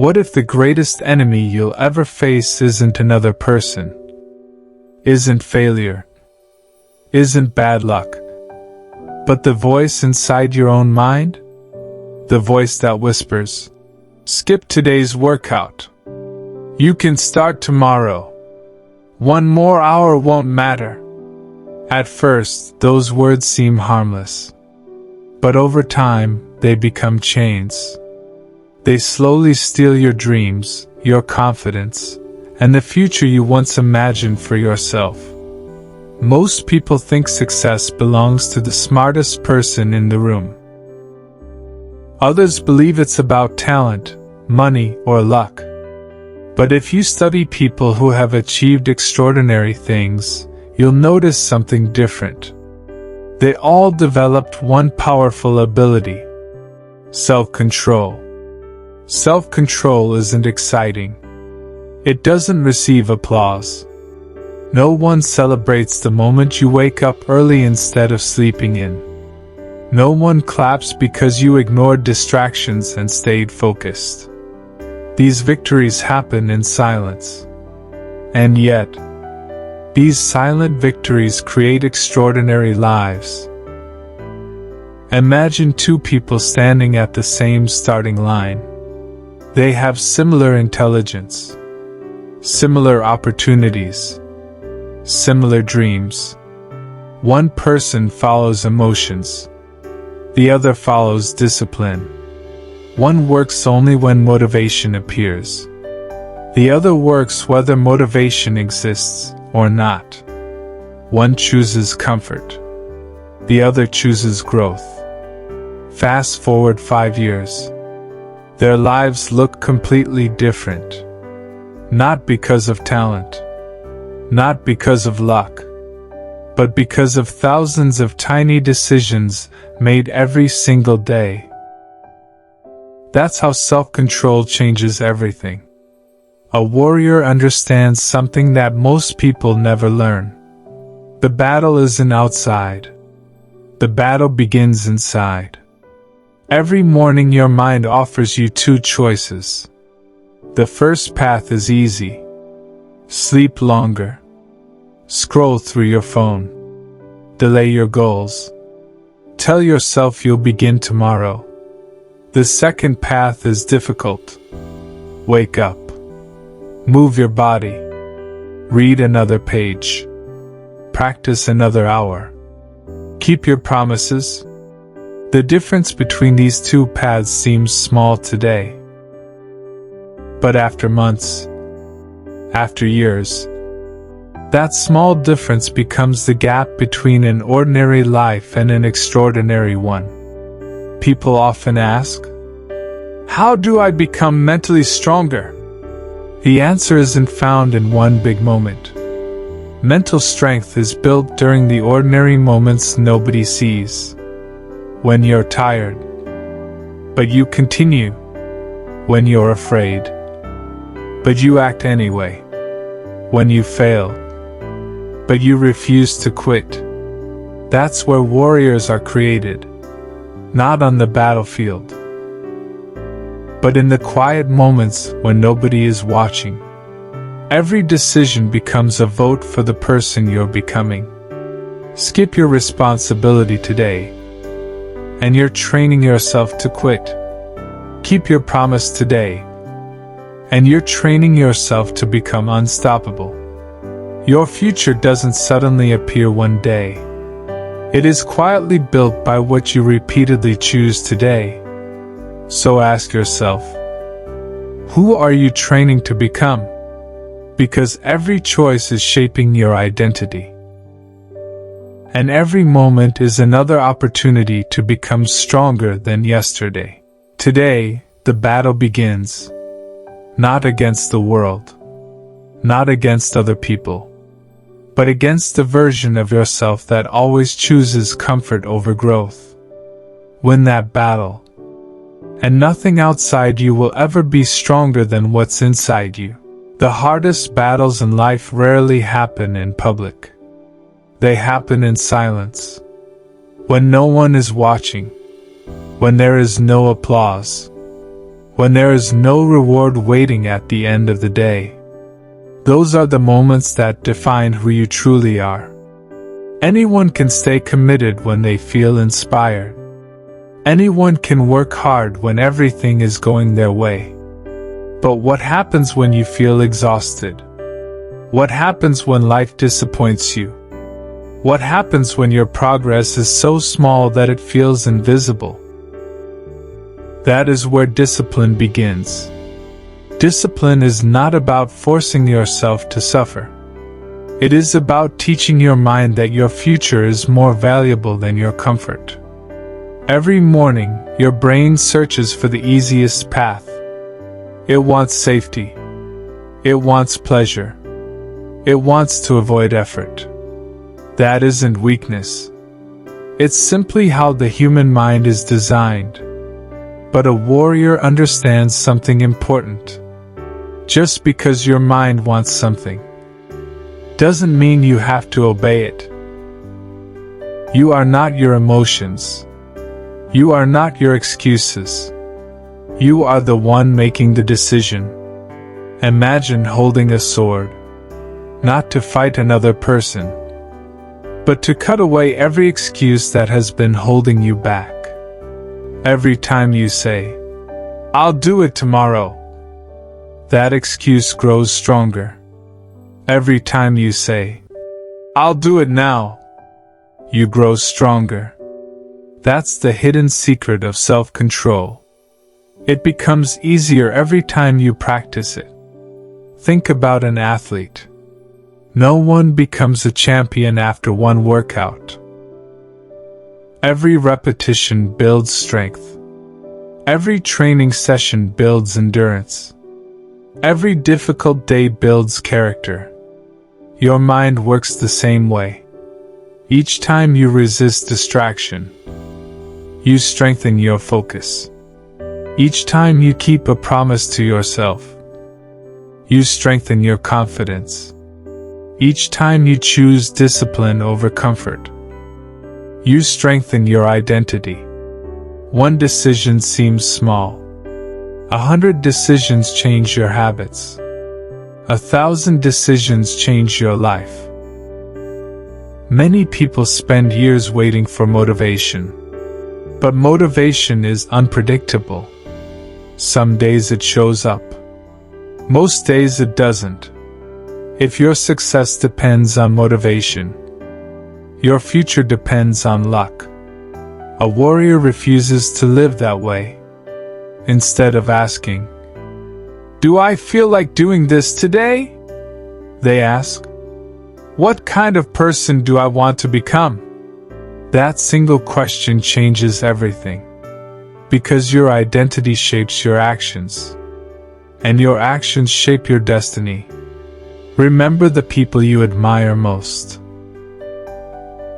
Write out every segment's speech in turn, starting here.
What if the greatest enemy you'll ever face isn't another person? Isn't failure? Isn't bad luck? But the voice inside your own mind? The voice that whispers, "Skip today's workout. You can start tomorrow. One more hour won't matter." At first, those words seem harmless. But over time, they become chains. They slowly steal your dreams, your confidence, and the future you once imagined for yourself. Most people think success belongs to the smartest person in the room. Others believe it's about talent, money, or luck. But if you study people who have achieved extraordinary things, you'll notice something different. They all developed one powerful ability: self-control. Self-control isn't exciting. It doesn't receive applause. No one celebrates the moment you wake up early instead of sleeping in. No one claps because you ignored distractions and stayed focused. These victories happen in silence. And yet, these silent victories create extraordinary lives. Imagine two people standing at the same starting line. They have similar intelligence, similar opportunities, similar dreams. One person follows emotions. The other follows discipline. One works only when motivation appears. The other works whether motivation exists or not. One chooses comfort. The other chooses growth. Fast forward 5 years. Their lives look completely different. Not because of talent. Not because of luck. But because of thousands of tiny decisions made every single day. That's how self-control changes everything. A warrior understands something that most people never learn. The battle isn't outside. The battle begins inside. Every morning your mind offers you two choices. The first path is easy. Sleep longer. Scroll through your phone. Delay your goals. Tell yourself you'll begin tomorrow. The second path is difficult. Wake up. Move your body. Read another page. Practice another hour. Keep your promises. The difference between these two paths seems small today. But after months, after years, that small difference becomes the gap between an ordinary life and an extraordinary one. People often ask, "How do I become mentally stronger?" The answer isn't found in one big moment. Mental strength is built during the ordinary moments nobody sees. When you're tired, but you continue. When you're afraid, but you act anyway. When you fail, but you refuse to quit. That's where warriors are created. Not on the battlefield, but in the quiet moments when nobody is watching. Every decision becomes a vote for the person you're becoming. Skip your responsibility today, and you're training yourself to quit. Keep your promise today, and you're training yourself to become unstoppable. Your future doesn't suddenly appear one day. It is quietly built by what you repeatedly choose today. So ask yourself, who are you training to become? Because every choice is shaping your identity. And every moment is another opportunity to become stronger than yesterday. Today, the battle begins. Not against the world. Not against other people. But against the version of yourself that always chooses comfort over growth. Win that battle. And nothing outside you will ever be stronger than what's inside you. The hardest battles in life rarely happen in public. They happen in silence. When no one is watching. When there is no applause. when there is no reward waiting at the end of the day. Those are the moments that define who you truly are. Anyone can stay committed when they feel inspired. Anyone can work hard when everything is going their way. But what happens when you feel exhausted? What happens when life disappoints you? What happens when your progress is so small that it feels invisible? That is where discipline begins. Discipline is not about forcing yourself to suffer. It is about teaching your mind that your future is more valuable than your comfort. Every morning, your brain searches for the easiest path. It wants safety. It wants pleasure. It wants to avoid effort. That isn't weakness. It's simply how the human mind is designed. But a warrior understands something important. Just because your mind wants something doesn't mean you have to obey it. You are not your emotions. You are not your excuses. You are the one making the decision. Imagine holding a sword, not to fight another person, but to cut away every excuse that has been holding you back. Every time you say, "I'll do it tomorrow," that excuse grows stronger. Every time you say, "I'll do it now," you grow stronger. That's the hidden secret of self-control. It becomes easier every time you practice it. Think about an athlete. No one becomes a champion after one workout. Every repetition builds strength. Every training session builds endurance. Every difficult day builds character. Your mind works the same way. Each time you resist distraction, you strengthen your focus. Each time you keep a promise to yourself, you strengthen your confidence. Each time you choose discipline over comfort, you strengthen your identity. One decision seems small. 100 decisions change your habits. 1,000 decisions change your life. Many people spend years waiting for motivation. But motivation is unpredictable. Some days it shows up. Most days it doesn't. If your success depends on motivation, your future depends on luck. A warrior refuses to live that way. Instead of asking, "Do I feel like doing this today?" they ask, "What kind of person do I want to become?" That single question changes everything. Because your identity shapes your actions. And your actions shape your destiny. Remember the people you admire most.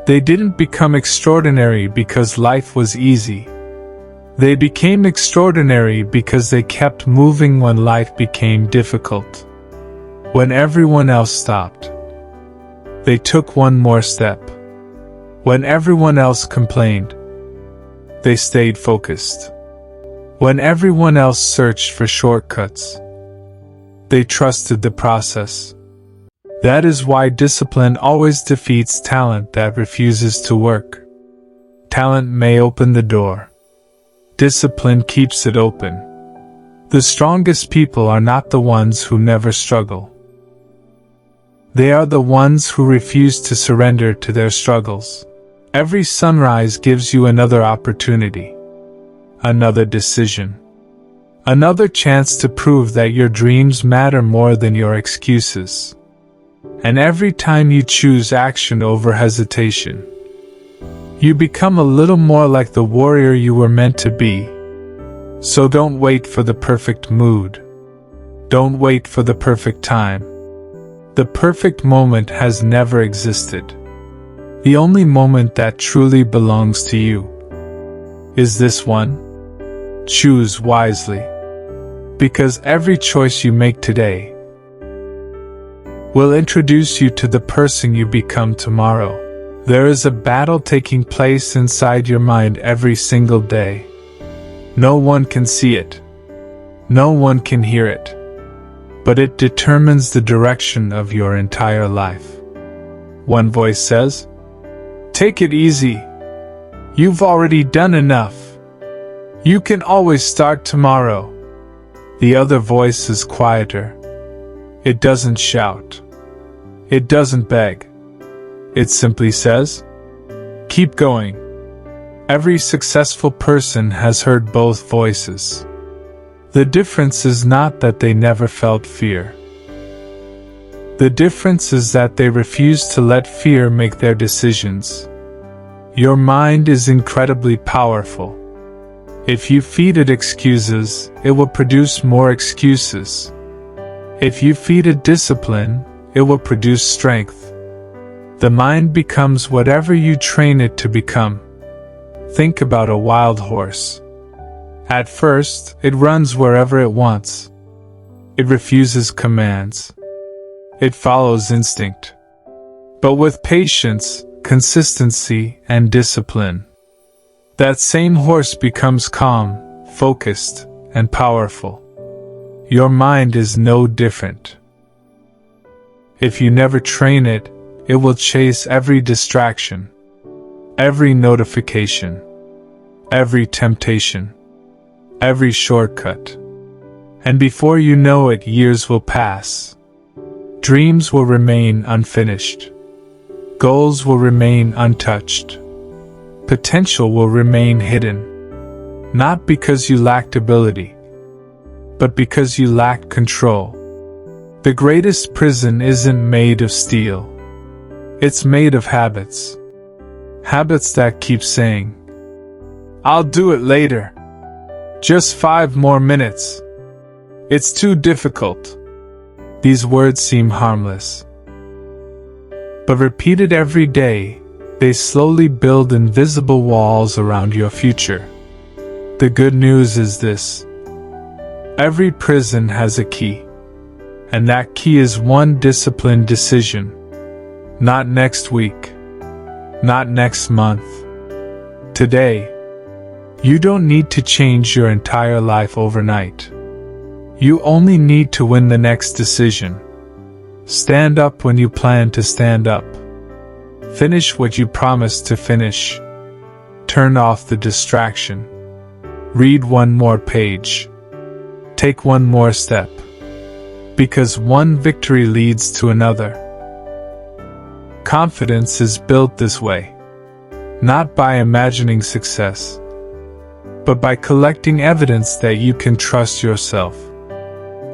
They didn't become extraordinary because life was easy. They became extraordinary because they kept moving when life became difficult. When everyone else stopped, they took one more step. When everyone else complained, they stayed focused. When everyone else searched for shortcuts, they trusted the process. That is why discipline always defeats talent that refuses to work. Talent may open the door. Discipline keeps it open. The strongest people are not the ones who never struggle. They are the ones who refuse to surrender to their struggles. Every sunrise gives you another opportunity, another decision, another chance to prove that your dreams matter more than your excuses. And every time you choose action over hesitation, you become a little more like the warrior you were meant to be. So don't wait for the perfect mood. Don't wait for the perfect time. The perfect moment has never existed. The only moment that truly belongs to you is this one. Choose wisely. Because every choice you make today will introduce you to the person you become tomorrow. There is a battle taking place inside your mind every single day. No one can see it. No one can hear it, but it determines the direction of your entire life. One voice says, "Take it easy. You've already done enough. You can always start tomorrow." The other voice is quieter. It doesn't shout. It doesn't beg. It simply says, "Keep going." Every successful person has heard both voices. The difference is not that they never felt fear. The difference is that they refuse to let fear make their decisions. Your mind is incredibly powerful. If you feed it excuses, it will produce more excuses. If you feed it discipline, it will produce strength. The mind becomes whatever you train it to become. Think about a wild horse. At first, it runs wherever it wants. It refuses commands. It follows instinct. But with patience, consistency, and discipline, that same horse becomes calm, focused, and powerful. Your mind is no different. If you never train it, it will chase every distraction, every notification, every temptation, every shortcut. And before you know it, years will pass. Dreams will remain unfinished. Goals will remain untouched. Potential will remain hidden. Not because you lacked ability, but because you lacked control. The greatest prison isn't made of steel. It's made of habits. Habits that keep saying, "I'll do it later. Just 5 more minutes. It's too difficult." These words seem harmless, but repeated every day, they slowly build invisible walls around your future. The good news is this: every prison has a key, and that key is one disciplined decision. Not next week, not next month. Today. You don't need to change your entire life overnight. You only need to win the next decision. Stand up when you plan to stand up. Finish what you promised to finish. Turn off the distraction. Read one more page. Take one more step. Because one victory leads to another. Confidence is built this way. Not by imagining success, but by collecting evidence that you can trust yourself.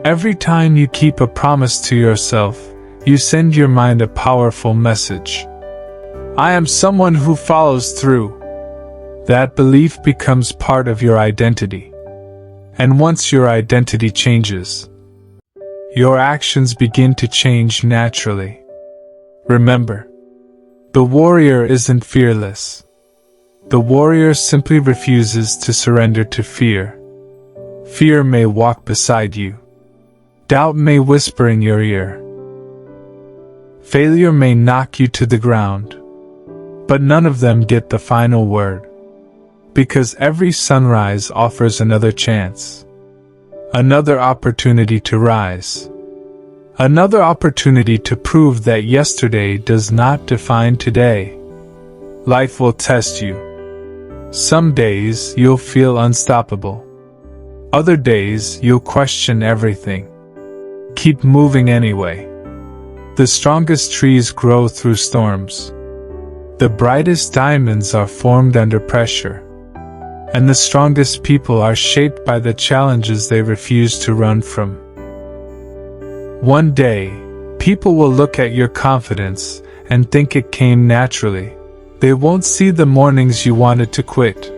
Every time you keep a promise to yourself, you send your mind a powerful message. I am someone who follows through. That belief becomes part of your identity. And once your identity changes, your actions begin to change naturally. Remember, the warrior isn't fearless. The warrior simply refuses to surrender to fear. Fear may walk beside you. Doubt may whisper in your ear. Failure may knock you to the ground. But none of them get the final word. Because every sunrise offers another chance. Another opportunity to rise. Another opportunity to prove that yesterday does not define today. Life will test you. Some days you'll feel unstoppable. Other days you'll question everything. Keep moving anyway. The strongest trees grow through storms. The brightest diamonds are formed under pressure. And the strongest people are shaped by the challenges they refuse to run from. One day, people will look at your confidence and think it came naturally. They won't see the mornings you wanted to quit.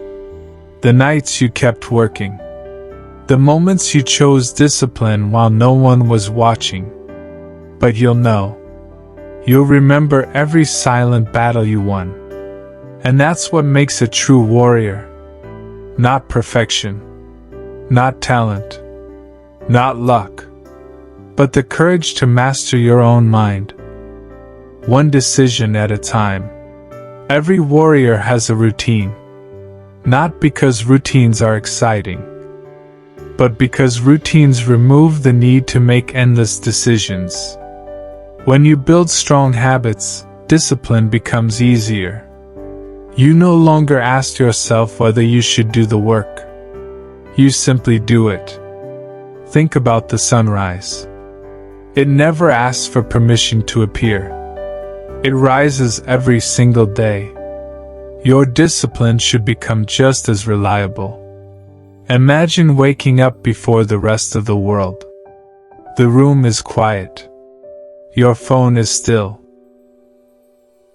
The nights you kept working. The moments you chose discipline while no one was watching. But you'll know. You'll remember every silent battle you won. And that's what makes a true warrior. Not perfection. Not talent. Not luck. But the courage to master your own mind. One decision at a time. Every warrior has a routine. Not because routines are exciting, but because routines remove the need to make endless decisions. When you build strong habits, discipline becomes easier. You no longer ask yourself whether you should do the work. You simply do it. Think about the sunrise. It never asks for permission to appear. It rises every single day. Your discipline should become just as reliable. Imagine waking up before the rest of the world. The room is quiet. Your phone is still.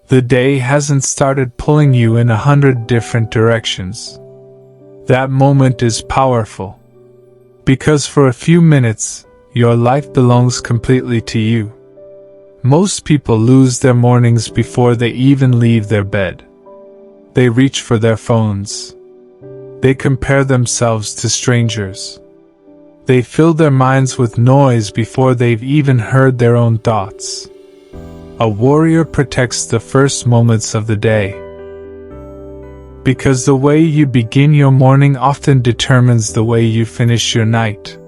The day hasn't started pulling you in 100 different directions. That moment is powerful. Because for a few minutes, your life belongs completely to you. Most people lose their mornings before they even leave their bed. They reach for their phones. They compare themselves to strangers. They fill their minds with noise before they've even heard their own thoughts. A warrior protects the first moments of the day. Because the way you begin your morning often determines the way you finish your night.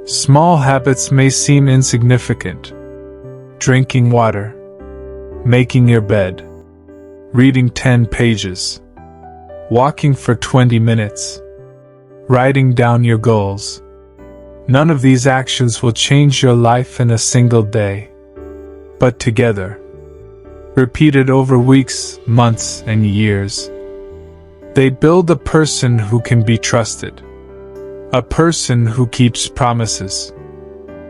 Small habits may seem insignificant. Drinking water. Making your bed. Reading 10 pages. Walking for 20 minutes. Writing down your goals. None of these actions will change your life in a single day. But together, repeated over weeks, months, and years, they build a person who can be trusted. A person who keeps promises.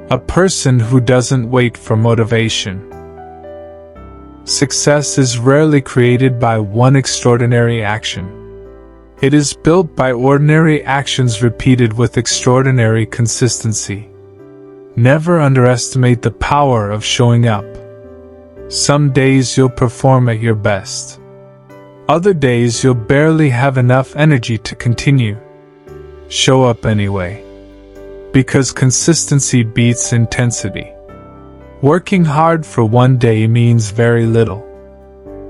A person who doesn't wait for motivation. Success is rarely created by one extraordinary action. It is built by ordinary actions repeated with extraordinary consistency. Never underestimate the power of showing up. Some days you'll perform at your best. Other days you'll barely have enough energy to continue. Show up anyway. Because consistency beats intensity. Working hard for one day means very little.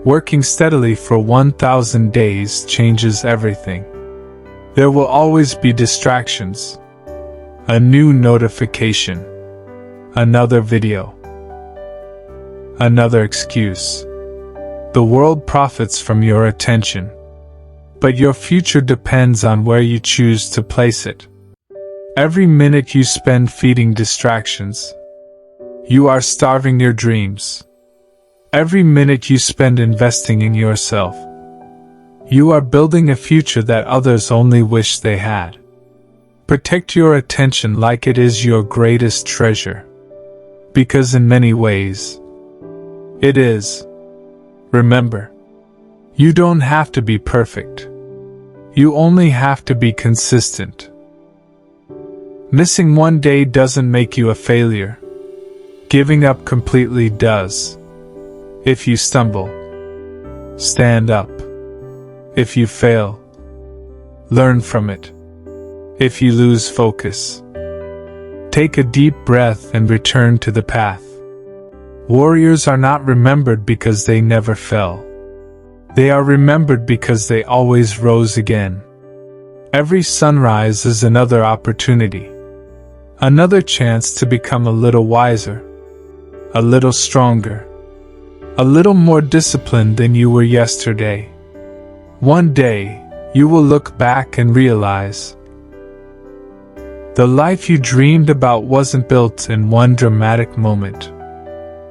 Working steadily for 1,000 days changes everything. There will always be distractions. A new notification. Another video. Another excuse. The world profits from your attention. But your future depends on where you choose to place it. Every minute you spend feeding distractions, you are starving your dreams. Every minute you spend investing in yourself, you are building a future that others only wish they had. Protect your attention like it is your greatest treasure. Because in many ways, it is. Remember, you don't have to be perfect. You only have to be consistent. Missing one day doesn't make you a failure. Giving up completely does. If you stumble, stand up. If you fail, learn from it. If you lose focus, take a deep breath and return to the path. Warriors are not remembered because they never fell. They are remembered because they always rose again. Every sunrise is another opportunity. Another chance to become a little wiser, a little stronger, a little more disciplined than you were yesterday. One day, you will look back and realize the life you dreamed about wasn't built in one dramatic moment.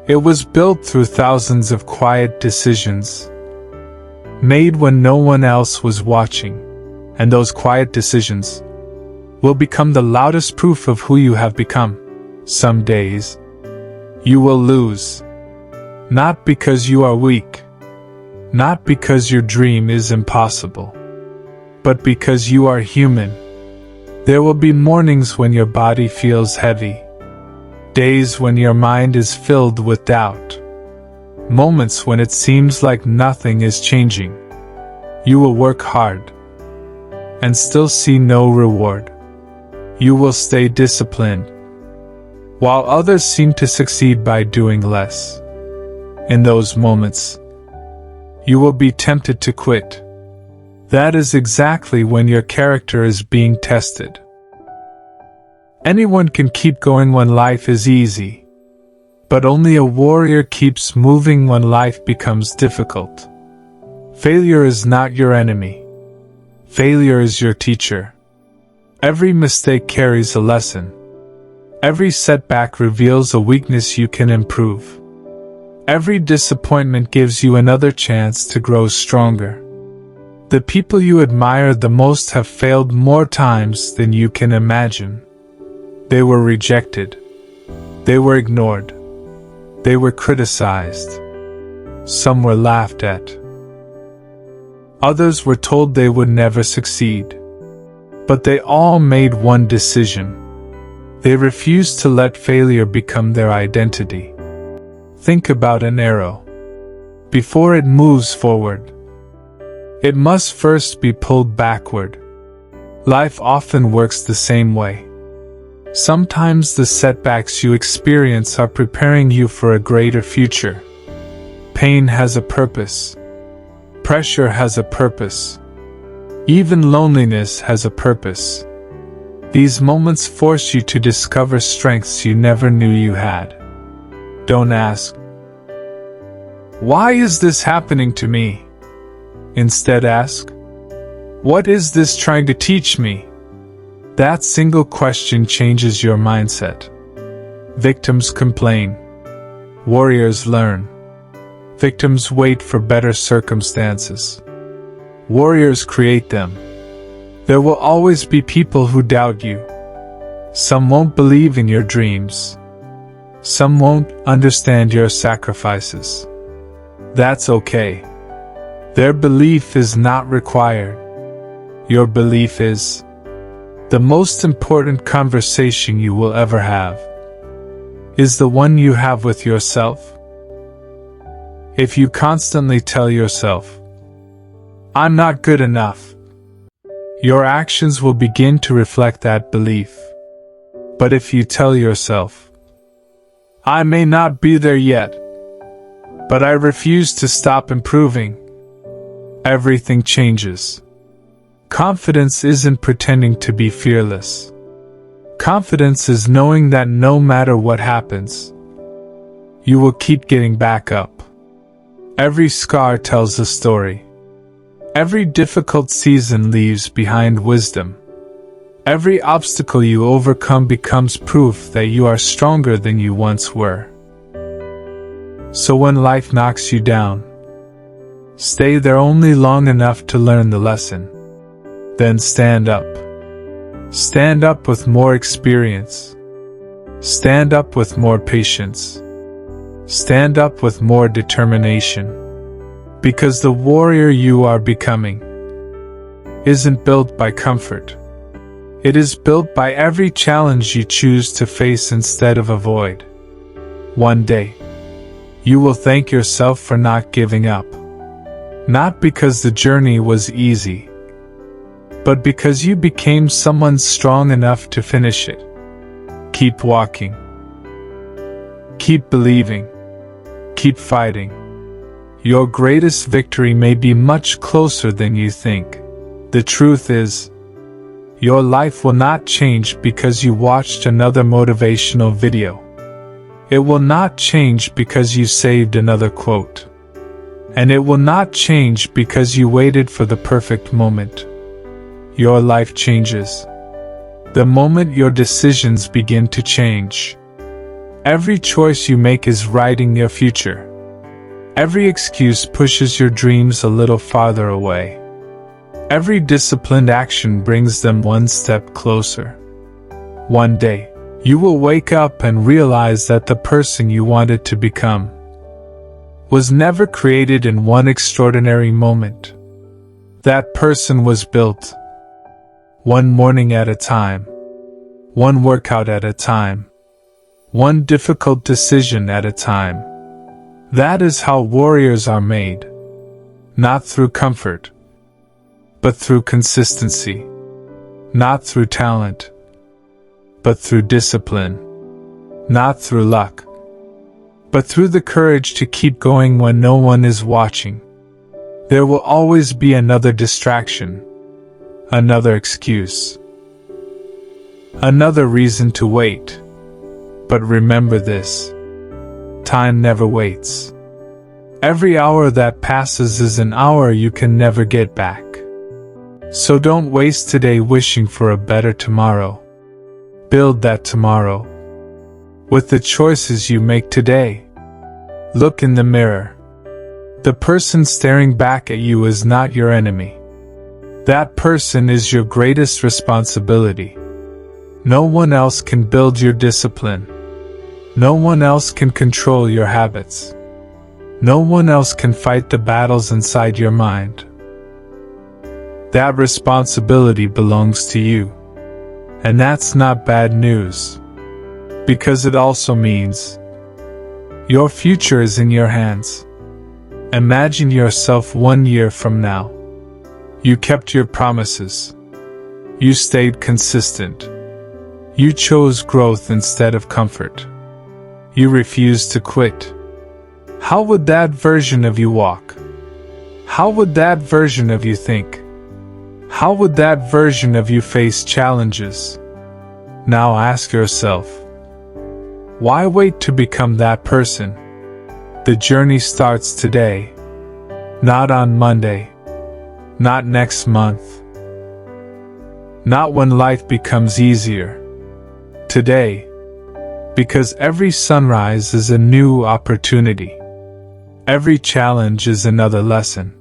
It was built through thousands of quiet decisions, made when no one else was watching, and those quiet decisions will become the loudest proof of who you have become. Some days, you will lose. Not because you are weak. Not because your dream is impossible. But because you are human. There will be mornings when your body feels heavy. Days when your mind is filled with doubt. Moments when it seems like nothing is changing. You will work hard and still see no reward. You will stay disciplined, while others seem to succeed by doing less. In those moments, you will be tempted to quit. That is exactly when your character is being tested. Anyone can keep going when life is easy, but only a warrior keeps moving when life becomes difficult. Failure is not your enemy. Failure is your teacher. Every mistake carries a lesson. Every setback reveals a weakness you can improve. Every disappointment gives you another chance to grow stronger. The people you admire the most have failed more times than you can imagine. They were rejected. They were ignored. They were criticized. Some were laughed at. Others were told they would never succeed. But they all made one decision. They refused to let failure become their identity. Think about an arrow. Before it moves forward, it must first be pulled backward. Life often works the same way. Sometimes the setbacks you experience are preparing you for a greater future. Pain has a purpose. Pressure has a purpose. Even loneliness has a purpose. These moments force you to discover strengths you never knew you had. Don't ask, "Why is this happening to me?" Instead ask, "What is this trying to teach me?" That single question changes your mindset. Victims complain. Warriors learn. Victims wait for better circumstances. Warriors create them. There will always be people who doubt you. Some won't believe in your dreams. Some won't understand your sacrifices. That's okay. Their belief is not required. Your belief is. The most important conversation you will ever have is the one you have with yourself. If you constantly tell yourself, "I'm not good enough," your actions will begin to reflect that belief. But if you tell yourself, "I may not be there yet, but I refuse to stop improving," everything changes. Confidence isn't pretending to be fearless. Confidence is knowing that no matter what happens, you will keep getting back up. Every scar tells a story. Every difficult season leaves behind wisdom. Every obstacle you overcome becomes proof that you are stronger than you once were. So when life knocks you down, stay there only long enough to learn the lesson. Then stand up. Stand up with more experience. Stand up with more patience. Stand up with more determination. Because the warrior you are becoming isn't built by comfort. It is built by every challenge you choose to face instead of avoid. One day, you will thank yourself for not giving up. Not because the journey was easy, but because you became someone strong enough to finish it. Keep walking. Keep believing. Keep fighting. Your greatest victory may be much closer than you think. The truth is, your life will not change because you watched another motivational video. It will not change because you saved another quote. And it will not change because you waited for the perfect moment. Your life changes the moment your decisions begin to change. Every choice you make is writing your future. Every excuse pushes your dreams a little farther away. Every disciplined action brings them one step closer. One day, you will wake up and realize that the person you wanted to become was never created in one extraordinary moment. That person was built one morning at a time, one workout at a time, one difficult decision at a time. That is how warriors are made. Not through comfort, but through consistency. Not through talent, but through discipline. Not through luck, but through the courage to keep going when no one is watching. There will always be another distraction, another excuse. Another reason to wait. But remember this: time never waits. Every hour that passes is an hour you can never get back. So don't waste today wishing for a better tomorrow. Build that tomorrow with the choices you make today. Look in the mirror. The person staring back at you is not your enemy. That person is your greatest responsibility. No one else can build your discipline. No one else can control your habits. No one else can fight the battles inside your mind. That responsibility belongs to you. And that's not bad news, because it also means your future is in your hands. Imagine yourself 1 year from now. You kept your promises. You stayed consistent. You chose growth instead of comfort. You refused to quit. How would that version of you walk? How would that version of you think? How would that version of you face challenges? Now ask yourself, why wait to become that person? The journey starts today, not on Monday, not next month, not when life becomes easier. Today, because every sunrise is a new opportunity. Every challenge is another lesson.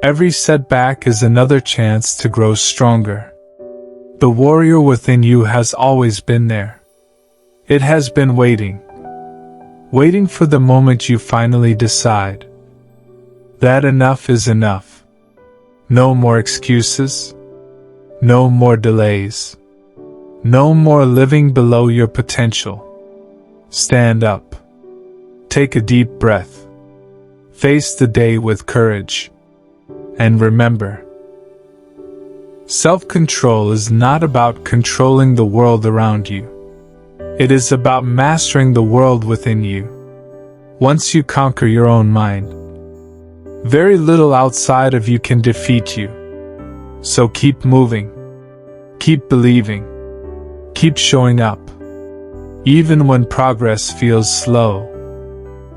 Every setback is another chance to grow stronger. The warrior within you has always been there. It has been waiting. Waiting for the moment you finally decide that enough is enough. No more excuses. No more delays. No more living below your potential. Stand up. Take a deep breath. Face the day with courage. And remember, self-control is not about controlling the world around you. It is about mastering the world within you. Once you conquer your own mind, very little outside of you can defeat you. So keep moving. Keep believing. Keep showing up. Even when progress feels slow.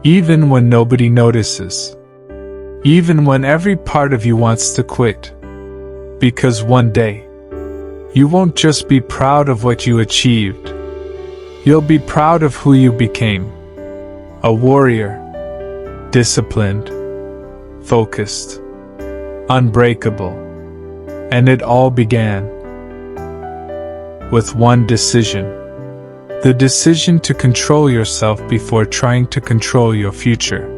Even when nobody notices. Even when every part of you wants to quit. Because one day, you won't just be proud of what you achieved. You'll be proud of who you became. A warrior. Disciplined. Focused. Unbreakable. And it all began with one decision. The decision to control yourself before trying to control your future.